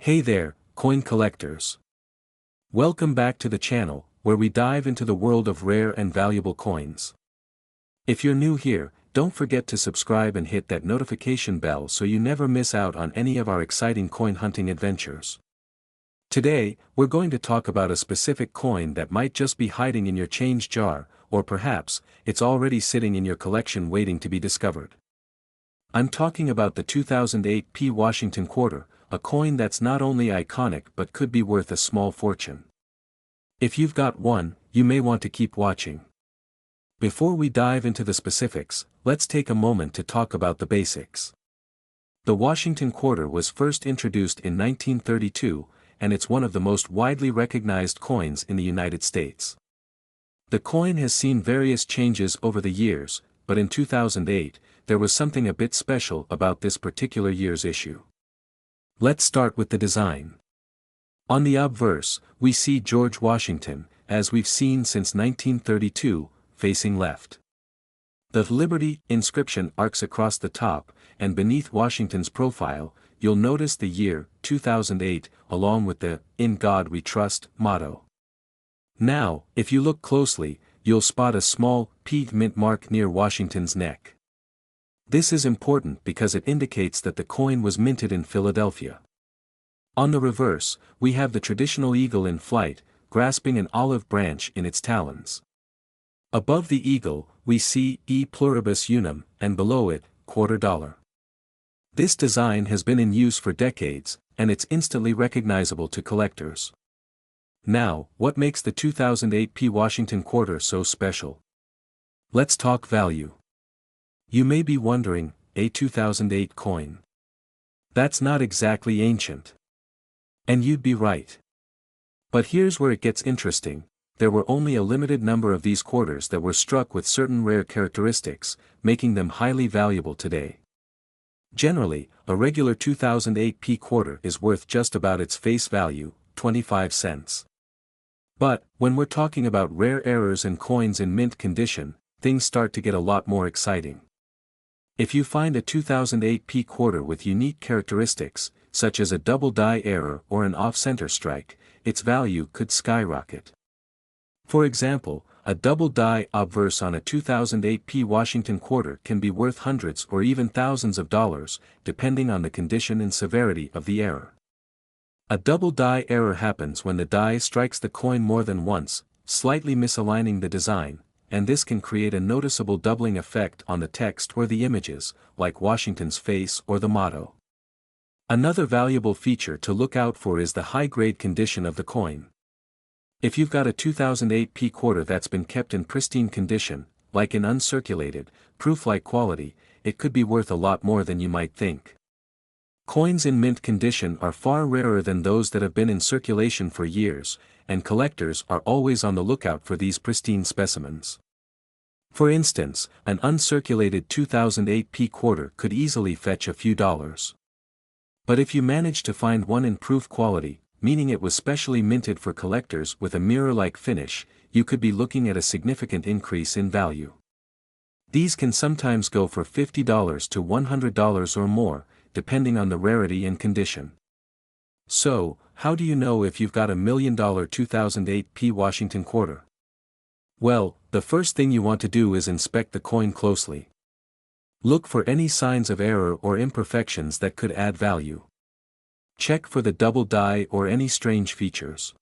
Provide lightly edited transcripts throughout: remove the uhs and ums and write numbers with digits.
Hey there, coin collectors. Welcome back to the channel, where we dive into the world of rare and valuable coins. If you're new here, don't forget to subscribe and hit that notification bell so you never miss out on any of our exciting coin hunting adventures. Today, we're going to talk about a specific coin that might just be hiding in your change jar, or perhaps, it's already sitting in your collection waiting to be discovered. I'm talking about the 2008 P Washington quarter, a coin that's not only iconic but could be worth a small fortune. If you've got one, you may want to keep watching. Before we dive into the specifics, let's take a moment to talk about the basics. The Washington quarter was first introduced in 1932, and it's one of the most widely recognized coins in the United States. The coin has seen various changes over the years, but in 2008, there was something a bit special about this particular year's issue. Let's start with the design. On the obverse, we see George Washington, as we've seen since 1932, facing left. The Liberty inscription arcs across the top, and beneath Washington's profile, you'll notice the year, 2008, along with the "In God We Trust" motto. Now, if you look closely, you'll spot a small, P mint mark near Washington's neck. This is important because it indicates that the coin was minted in Philadelphia. On the reverse, we have the traditional eagle in flight, grasping an olive branch in its talons. Above the eagle, we see E pluribus unum, and below it, $quarter. This design has been in use for decades, and it's instantly recognizable to collectors. Now, what makes the 2008 P Washington quarter so special? Let's talk value. You may be wondering, a 2008 coin. That's not exactly ancient. And you'd be right. But here's where it gets interesting. There were only a limited number of these quarters that were struck with certain rare characteristics, making them highly valuable today. Generally, a regular 2008 P quarter is worth just about its face value, 25 cents. But, when we're talking about rare errors and coins in mint condition, things start to get a lot more exciting. If you find a 2008 P quarter with unique characteristics, such as a double die error or an off-center strike, its value could skyrocket. For example, a double die obverse on a 2008 P Washington quarter can be worth hundreds or even thousands of dollars, depending on the condition and severity of the error. A double die error happens when the die strikes the coin more than once, slightly misaligning the design, and this can create a noticeable doubling effect on the text or the images, like Washington's face or the motto. Another valuable feature to look out for is the high-grade condition of the coin. If you've got a 2008 P quarter that's been kept in pristine condition, like in uncirculated, proof-like quality, it could be worth a lot more than you might think. Coins in mint condition are far rarer than those that have been in circulation for years, and collectors are always on the lookout for these pristine specimens. For instance, an uncirculated 2008 P quarter could easily fetch a few dollars. But if you manage to find one in proof quality, meaning it was specially minted for collectors with a mirror-like finish, you could be looking at a significant increase in value. These can sometimes go for $50 to $100 or more, depending on the rarity and condition. So, how do you know if you've got a $1 million 2008 P Washington quarter? Well, the first thing you want to do is inspect the coin closely. Look for any signs of error or imperfections that could add value. Check for the double die or any strange features.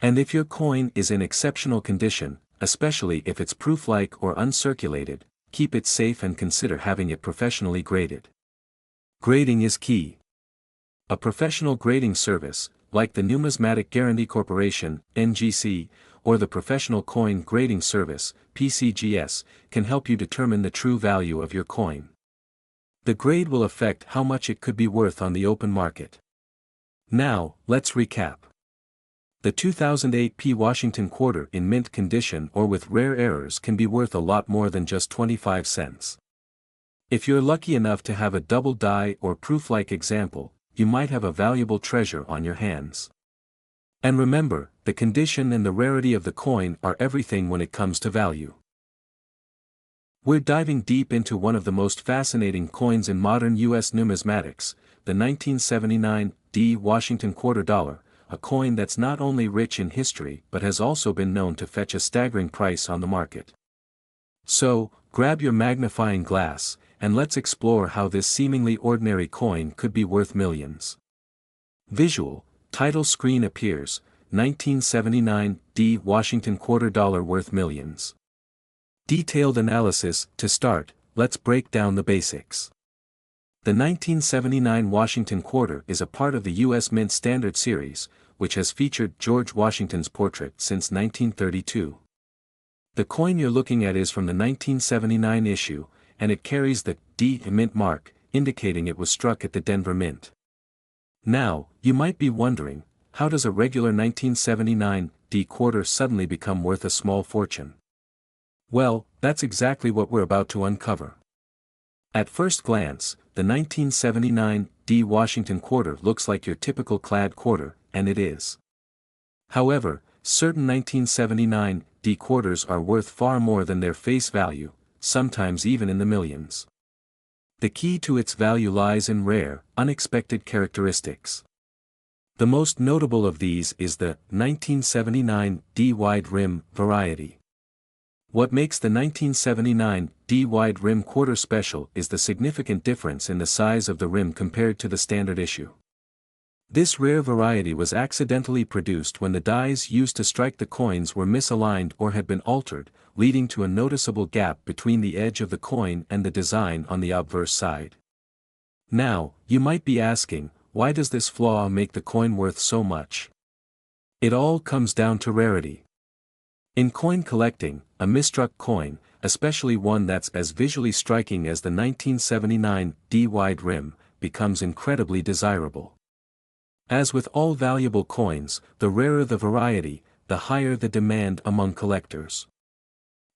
And if your coin is in exceptional condition, especially if it's proof-like or uncirculated, keep it safe and consider having it professionally graded. Grading is key. A professional grading service, like the Numismatic Guarantee Corporation, NGC, or the Professional Coin Grading Service, PCGS, can help you determine the true value of your coin. The grade will affect how much it could be worth on the open market. Now, let's recap. The 2008 P Washington quarter in mint condition or with rare errors can be worth a lot more than just 25 cents. If you're lucky enough to have a double die or proof-like example, you might have a valuable treasure on your hands. And remember, the condition and the rarity of the coin are everything when it comes to value. We're diving deep into one of the most fascinating coins in modern U.S. numismatics, the 1979 Washington quarter dollar, a coin that's not only rich in history but has also been known to fetch a staggering price on the market. So, grab your magnifying glass, and let's explore how this seemingly ordinary coin could be worth millions. Visual, title screen appears, 1979 Washington quarter dollar worth millions. Detailed analysis. To start, let's break down the basics. The 1979 Washington quarter is a part of the U.S. Mint Standard Series, which has featured George Washington's portrait since 1932. The coin you're looking at is from the 1979 issue, and it carries the D Mint mark, indicating it was struck at the Denver Mint. Now, you might be wondering, how does a regular 1979 quarter suddenly become worth a small fortune? Well, that's exactly what we're about to uncover. At first glance, the 1979 Washington quarter looks like your typical clad quarter, and it is. However, certain 1979 quarters are worth far more than their face value, sometimes even in the millions. The key to its value lies in rare, unexpected characteristics. The most notable of these is the 1979 wide rim variety. What makes the 1979 wide rim quarter special is the significant difference in the size of the rim compared to the standard issue. This rare variety was accidentally produced when the dies used to strike the coins were misaligned or had been altered, leading to a noticeable gap between the edge of the coin and the design on the obverse side. Now, you might be asking, why does this flaw make the coin worth so much? It all comes down to rarity. In coin collecting, a misstruck coin, especially one that's as visually striking as the 1979 wide rim, becomes incredibly desirable. As with all valuable coins, the rarer the variety, the higher the demand among collectors.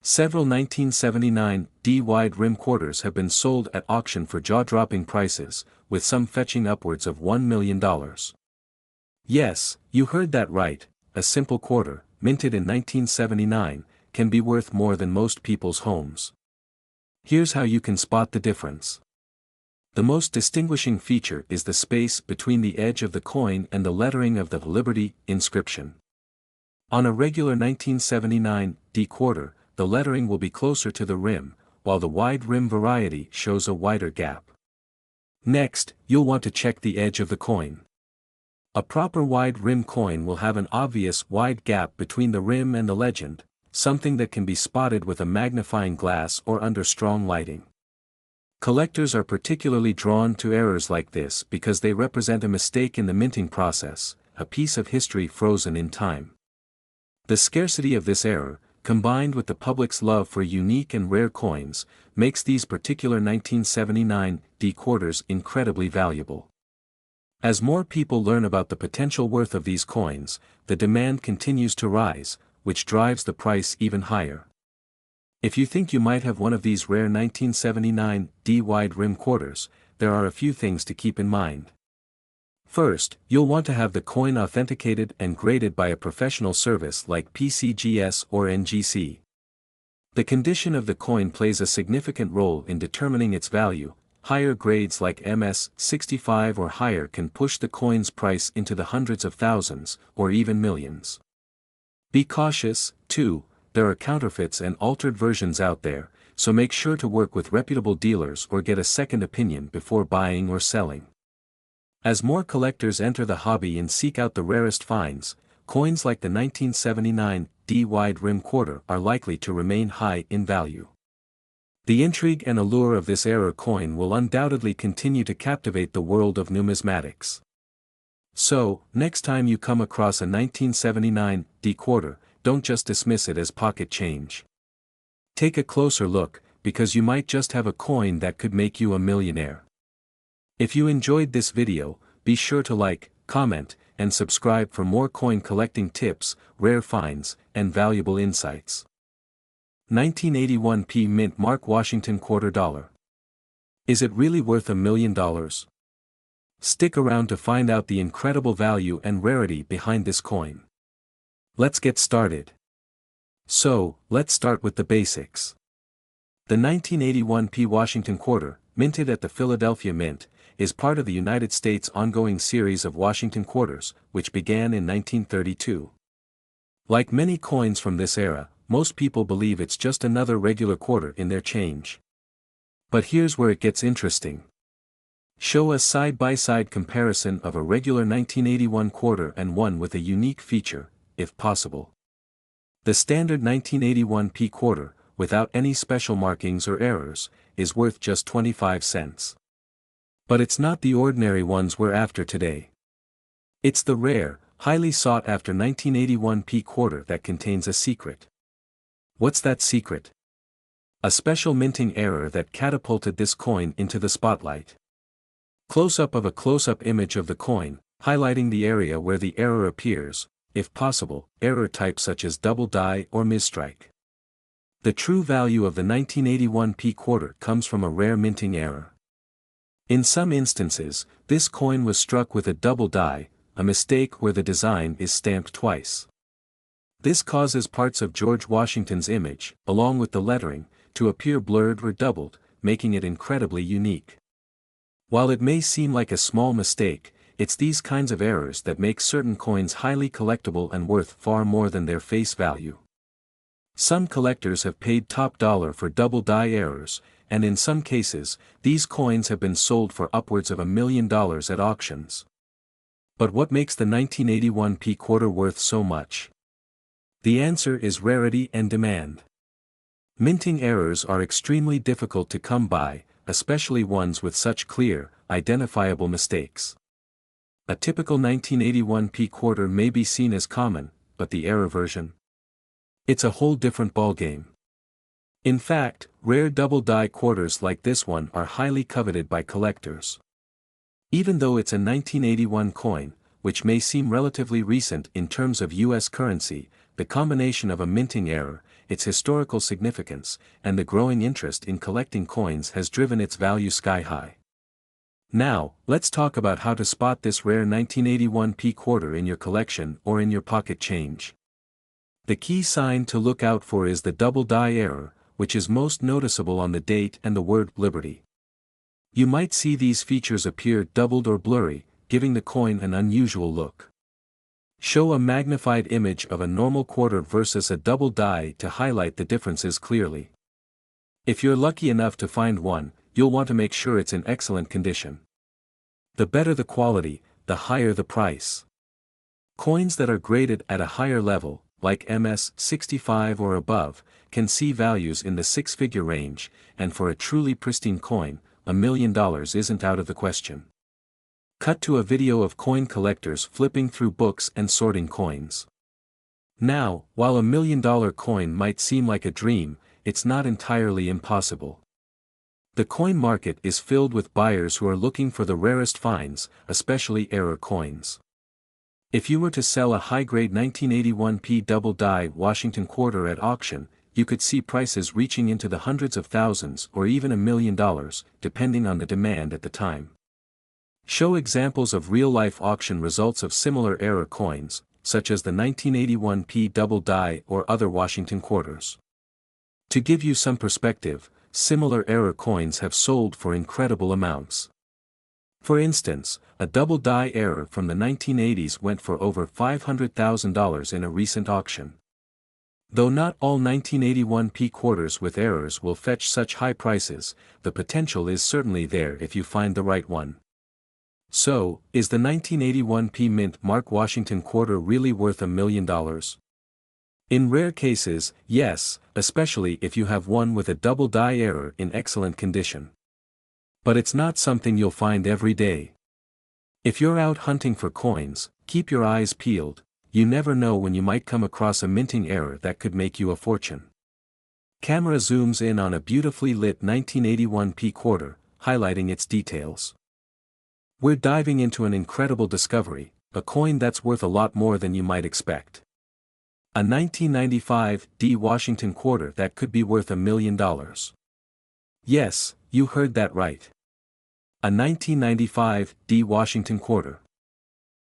Several 1979 wide rim quarters have been sold at auction for jaw-dropping prices, with some fetching upwards of $1 million. Yes, you heard that right, a simple quarter, minted in 1979, can be worth more than most people's homes. Here's how you can spot the difference. The most distinguishing feature is the space between the edge of the coin and the lettering of the Liberty inscription. On a regular 1979 quarter, the lettering will be closer to the rim, while the wide rim variety shows a wider gap. Next, you'll want to check the edge of the coin. A proper wide rim coin will have an obvious wide gap between the rim and the legend, something that can be spotted with a magnifying glass or under strong lighting. Collectors are particularly drawn to errors like this because they represent a mistake in the minting process, a piece of history frozen in time. The scarcity of this error, combined with the public's love for unique and rare coins, makes these particular 1979 quarters incredibly valuable. As more people learn about the potential worth of these coins, the demand continues to rise, which drives the price even higher. If you think you might have one of these rare 1979 wide rim quarters, there are a few things to keep in mind. First, you'll want to have the coin authenticated and graded by a professional service like PCGS or NGC. The condition of the coin plays a significant role in determining its value. Higher grades like MS-65 or higher can push the coin's price into the hundreds of thousands, or even millions. Be cautious, too, there are counterfeits and altered versions out there, so make sure to work with reputable dealers or get a second opinion before buying or selling. As more collectors enter the hobby and seek out the rarest finds, coins like the 1979 wide rim quarter are likely to remain high in value. The intrigue and allure of this era coin will undoubtedly continue to captivate the world of numismatics. So, next time you come across a 1979 quarter, don't just dismiss it as pocket change. Take a closer look, because you might just have a coin that could make you a millionaire. If you enjoyed this video, be sure to like, comment, and subscribe for more coin collecting tips, rare finds, and valuable insights. 1981 P Mint Mark Washington quarter dollar. Is it really worth $1 million? Stick around to find out the incredible value and rarity behind this coin. Let's get started. So, let's start with the basics. The 1981 P Washington quarter, minted at the Philadelphia Mint, is part of the United States' ongoing series of Washington quarters, which began in 1932. Like many coins from this era, most people believe it's just another regular quarter in their change. But here's where it gets interesting. Show a side-by-side comparison of a regular 1981 quarter and one with a unique feature, if possible. The standard 1981 P quarter, without any special markings or errors, is worth just 25 cents. But it's not the ordinary ones we're after today. It's the rare, highly sought-after 1981 P quarter that contains a secret. What's that secret? A special minting error that catapulted this coin into the spotlight. Close-up of a close-up image of the coin, highlighting the area where the error appears, if possible, error type such as double die or misstrike. The true value of the 1981 P quarter comes from a rare minting error. In some instances, this coin was struck with a double die, a mistake where the design is stamped twice. This causes parts of George Washington's image, along with the lettering, to appear blurred or doubled, making it incredibly unique. While it may seem like a small mistake, it's these kinds of errors that make certain coins highly collectible and worth far more than their face value. Some collectors have paid top dollar for double die errors, and in some cases, these coins have been sold for upwards of $1 million at auctions. But what makes the 1981 P quarter worth so much? The answer is rarity and demand. Minting errors are extremely difficult to come by, especially ones with such clear, identifiable mistakes. A typical 1981 P quarter may be seen as common, but the error version? It's a whole different ballgame. In fact, rare double die quarters like this one are highly coveted by collectors. Even though it's a 1981 coin, which may seem relatively recent in terms of US currency, the combination of a minting error, its historical significance, and the growing interest in collecting coins has driven its value sky high. Now, let's talk about how to spot this rare 1981 P quarter in your collection or in your pocket change. The key sign to look out for is the double die error, which is most noticeable on the date and the word Liberty. You might see these features appear doubled or blurry, giving the coin an unusual look. Show a magnified image of a normal quarter versus a double die to highlight the differences clearly. If you're lucky enough to find one, you'll want to make sure it's in excellent condition. The better the quality, the higher the price. Coins that are graded at a higher level, like MS 65 or above, can see values in the six-figure range, and for a truly pristine coin, $1 million isn't out of the question. Cut to a video of coin collectors flipping through books and sorting coins. Now, while $1 million coin might seem like a dream, it's not entirely impossible. The coin market is filled with buyers who are looking for the rarest finds, especially error coins. If you were to sell a high-grade 1981 P double die Washington quarter at auction, you could see prices reaching into the hundreds of thousands or even $1 million, depending on the demand at the time. Show examples of real-life auction results of similar error coins, such as the 1981 P double die or other Washington quarters. To give you some perspective, similar error coins have sold for incredible amounts. For instance, a double die error from the 1980s went for over $500,000 in a recent auction. Though not all 1981 P quarters with errors will fetch such high prices, the potential is certainly there if you find the right one. So, is the 1981 P Mint Mark Washington quarter really worth $1 million? In rare cases, yes, especially if you have one with a double die error in excellent condition. But it's not something you'll find every day. If you're out hunting for coins, keep your eyes peeled. You never know when you might come across a minting error that could make you a fortune. Camera zooms in on a beautifully lit 1981 P quarter, highlighting its details. We're diving into an incredible discovery, a coin that's worth a lot more than you might expect. A 1995 D Washington quarter that could be worth $1 million. Yes, you heard that right. A 1995 D Washington quarter.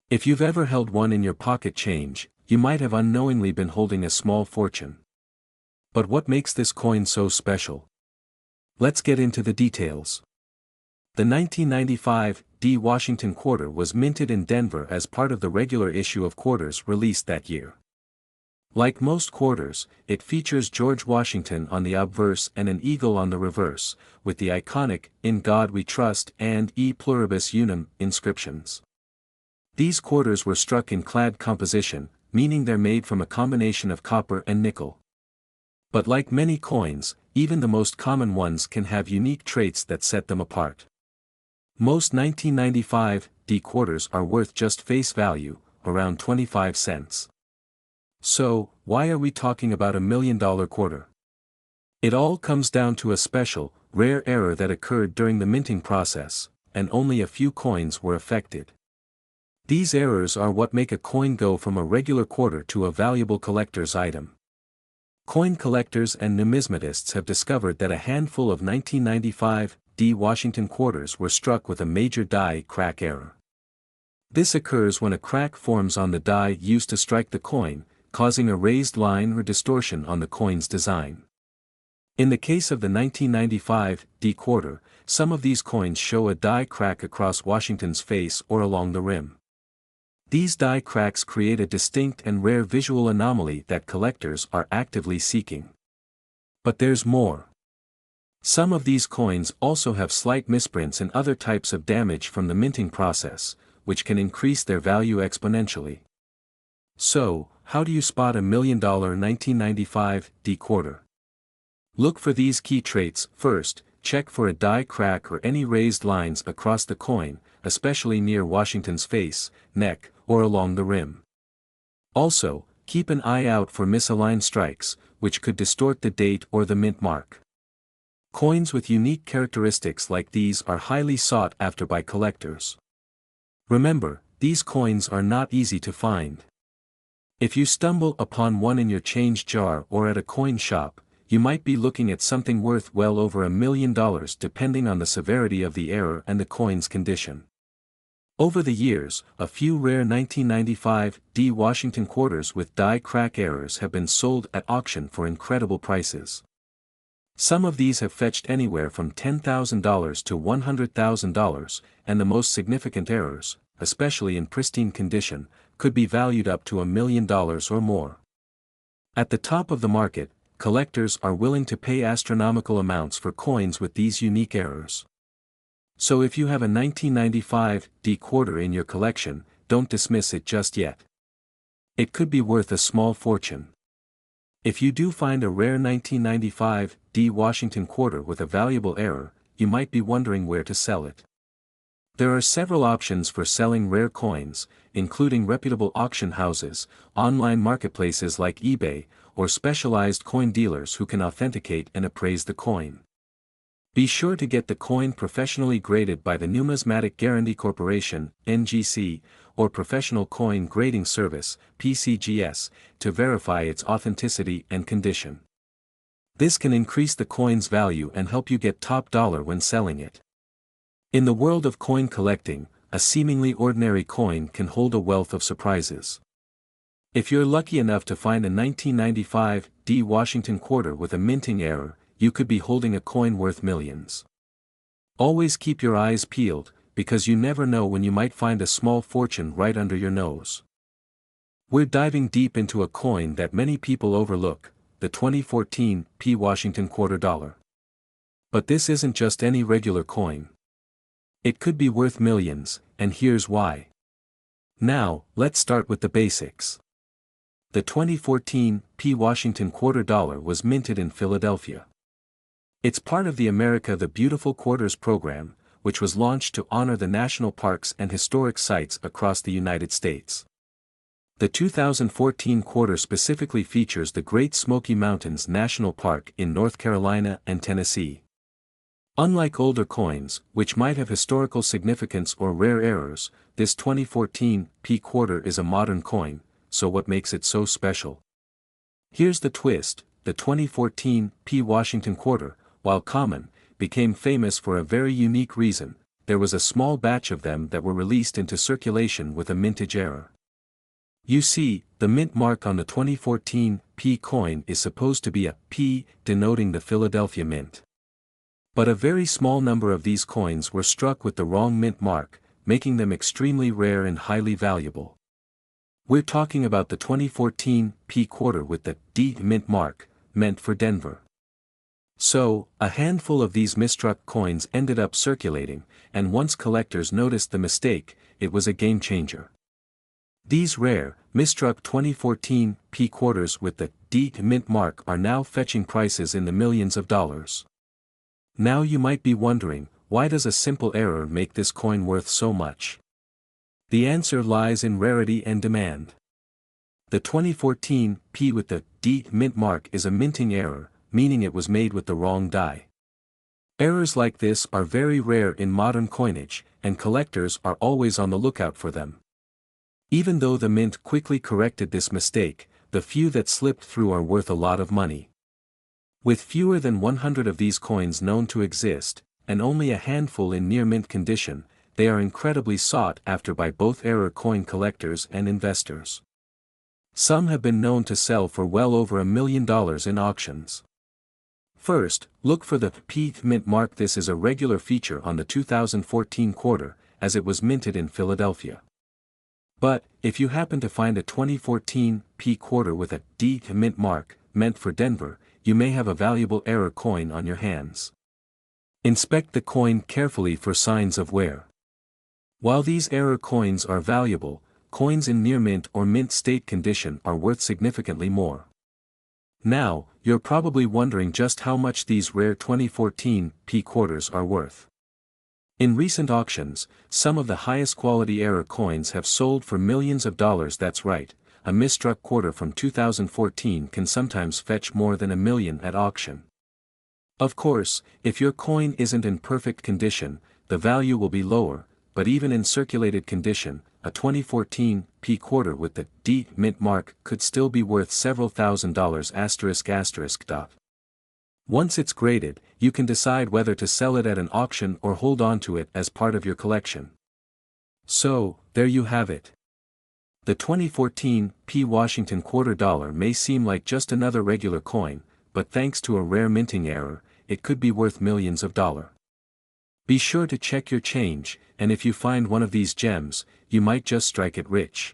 If you've ever held one in your pocket change, you might have unknowingly been holding a small fortune. But what makes this coin so special? Let's get into the details. The 1995 D Washington quarter was minted in Denver as part of the regular issue of quarters released that year. Like most quarters, it features George Washington on the obverse and an eagle on the reverse, with the iconic "In God We Trust" and "E Pluribus Unum" inscriptions. These quarters were struck in clad composition, meaning they're made from a combination of copper and nickel. But like many coins, even the most common ones can have unique traits that set them apart. Most 1995 D quarters are worth just face value, around 25 cents. So, why are we talking about $1 million quarter? It all comes down to a special, rare error that occurred during the minting process, and only a few coins were affected. These errors are what make a coin go from a regular quarter to a valuable collector's item. Coin collectors and numismatists have discovered that a handful of 1995 D Washington quarters were struck with a major die crack error. This occurs when a crack forms on the die used to strike the coin, causing a raised line or distortion on the coin's design. In the case of the 1995 D quarter, some of these coins show a die crack across Washington's face or along the rim. These die cracks create a distinct and rare visual anomaly that collectors are actively seeking. But there's more. Some of these coins also have slight misprints and other types of damage from the minting process, which can increase their value exponentially. So, how do you spot $1 million 1995 D quarter? Look for these key traits. First, check for a die crack or any raised lines across the coin, especially near Washington's face, neck, or along the rim. Also, keep an eye out for misaligned strikes, which could distort the date or the mint mark. Coins with unique characteristics like these are highly sought after by collectors. Remember, these coins are not easy to find. If you stumble upon one in your change jar or at a coin shop, you might be looking at something worth well over $1 million depending on the severity of the error and the coin's condition. Over the years, a few rare 1995 D Washington quarters with die crack errors have been sold at auction for incredible prices. Some of these have fetched anywhere from $10,000 to $100,000, and the most significant errors, especially in pristine condition, could be valued up to $1 million or more. At the top of the market, collectors are willing to pay astronomical amounts for coins with these unique errors. So if you have a 1995 D quarter in your collection, don't dismiss it just yet. It could be worth a small fortune. If you do find a rare 1995 D Washington quarter with a valuable error, you might be wondering where to sell it. There are several options for selling rare coins, including reputable auction houses, online marketplaces like eBay, or specialized coin dealers who can authenticate and appraise the coin. Be sure to get the coin professionally graded by the Numismatic Guarantee Corporation, NGC, or Professional Coin Grading Service, PCGS, to verify its authenticity and condition. This can increase the coin's value and help you get top dollar when selling it. In the world of coin collecting, a seemingly ordinary coin can hold a wealth of surprises. If you're lucky enough to find a 1995 D Washington quarter with a minting error, you could be holding a coin worth millions. Always keep your eyes peeled, because you never know when you might find a small fortune right under your nose. We're diving deep into a coin that many people overlook, the 2014 P Washington quarter dollar. But this isn't just any regular coin. It could be worth millions, and here's why. Now, let's start with the basics. The 2014 P Washington quarter dollar was minted in Philadelphia. It's part of the America the Beautiful Quarters program, which was launched to honor the national parks and historic sites across the United States. The 2014 quarter specifically features the Great Smoky Mountains National Park in North Carolina and Tennessee. Unlike older coins, which might have historical significance or rare errors, this 2014 P quarter is a modern coin, so what makes it so special? Here's the twist: the 2014 P Washington quarter, while common, became famous for a very unique reason. There was a small batch of them that were released into circulation with a mintage error. You see, the mint mark on the 2014 P coin is supposed to be a P, denoting the Philadelphia Mint. But a very small number of these coins were struck with the wrong mint mark, making them extremely rare and highly valuable. We're talking about the 2014 P quarter with the D mint mark, meant for Denver. So, a handful of these misstruck coins ended up circulating, and once collectors noticed the mistake, it was a game changer. These rare, misstruck 2014 P quarters with the D mint mark are now fetching prices in the millions of dollars. Now you might be wondering, why does a simple error make this coin worth so much? The answer lies in rarity and demand. The 2014 P with the D mint mark is a minting error, meaning it was made with the wrong die. Errors like this are very rare in modern coinage, and collectors are always on the lookout for them. Even though the mint quickly corrected this mistake, the few that slipped through are worth a lot of money. With fewer than 100 of these coins known to exist, and only a handful in near mint condition, they are incredibly sought after by both error coin collectors and investors. Some have been known to sell for well over $1 million in auctions. First, look for the P mint mark. This is a regular feature on the 2014 quarter, as it was minted in Philadelphia. But, if you happen to find a 2014 P quarter with a D mint mark, meant for Denver, you may have a valuable error coin on your hands. Inspect the coin carefully for signs of wear. While these error coins are valuable, coins in near mint or mint state condition are worth significantly more. Now, you're probably wondering just how much these rare 2014 P quarters are worth. In recent auctions, some of the highest quality error coins have sold for millions of dollars. That's right, a misstruck quarter from 2014 can sometimes fetch more than $1 million at auction. Of course, if your coin isn't in perfect condition, the value will be lower, but even in circulated condition, a 2014 P quarter with the D mint mark could still be worth several $1,000s. Once it's graded, you can decide whether to sell it at an auction or hold on to it as part of your collection. So, there you have it. The 2014 P Washington quarter dollar may seem like just another regular coin, but thanks to a rare minting error, it could be worth millions of dollars. Be sure to check your change, and if you find one of these gems, you might just strike it rich.